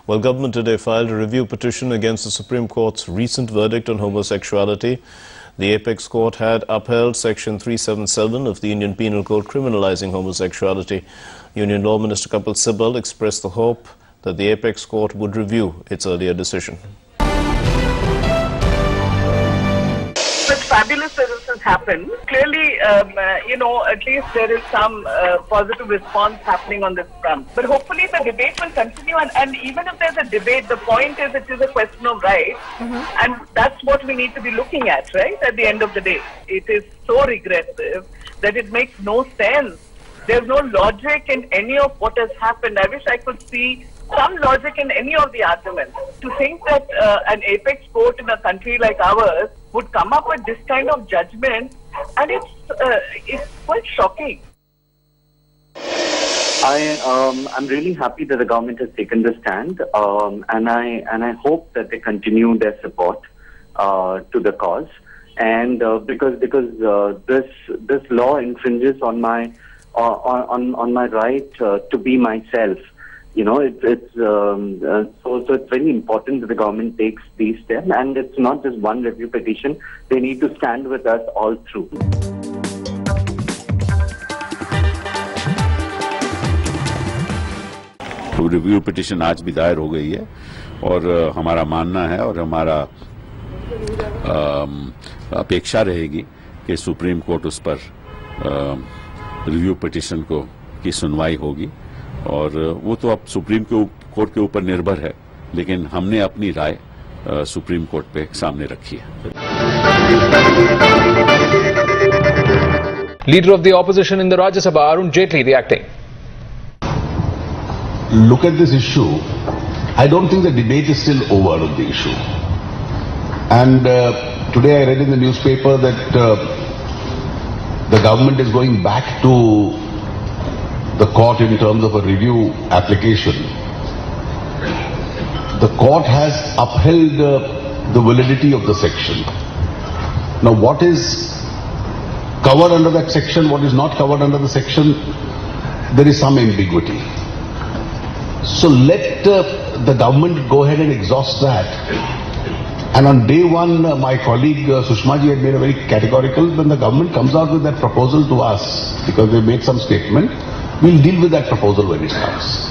Well, government today filed a review petition against the Supreme Court's recent verdict on homosexuality. The Apex Court had upheld Section 377 of the Indian Penal Code criminalizing homosexuality. Union Law Minister Kapil Sibal expressed the hope that the Apex Court would review its earlier decision. Such fabulous as this has happened, clearly, at least there is some positive response happening on this front. But hopefully the debate will continue, and even if there's a debate, the point is it is a question of rights, and that's what we need to be looking at, right, at the end of the day. It is so regressive that it makes no sense. There's no logic in any of what has happened. I wish I could see some logic in any of the arguments. To think that an apex court in a country like ours would come up with this kind of judgment, and it's quite shocking. I'm really happy that the government has taken the stand, and I hope that they continue their support to the cause, and because this law infringes on my right to be myself. So it's very important that the government takes these steps, and it's not just one review petition. They need to stand with us all through. तो review petition आज भी दायर हो गई है और हमारा मानना है और हमारा अपेक्षा रहेगी कि सुप्रीम कोर्ट उस पर रिव्यू पिटिशन की सुनवाई होगी और वो तो अब सुप्रीम कोर्ट के ऊपर निर्भर है, लेकिन हमने अपनी राय सुप्रीम कोर्ट पे सामने रखी है. Leader of the opposition in the Rajya Sabha, Arun Jaitley, reacting. Look at this issue. I don't think the debate is still over on the issue. And today I read in the newspaper that the government is going back to the court in terms of a review application. The court has upheld the validity of the section. Now, what is covered under that section, what is not covered under the section, there is some ambiguity. So let the government go ahead and exhaust that. And on day one, my colleague Sushma ji had made a very categorical, when the government comes out with that proposal to us, because they made some statement, we'll deal with that proposal when it comes.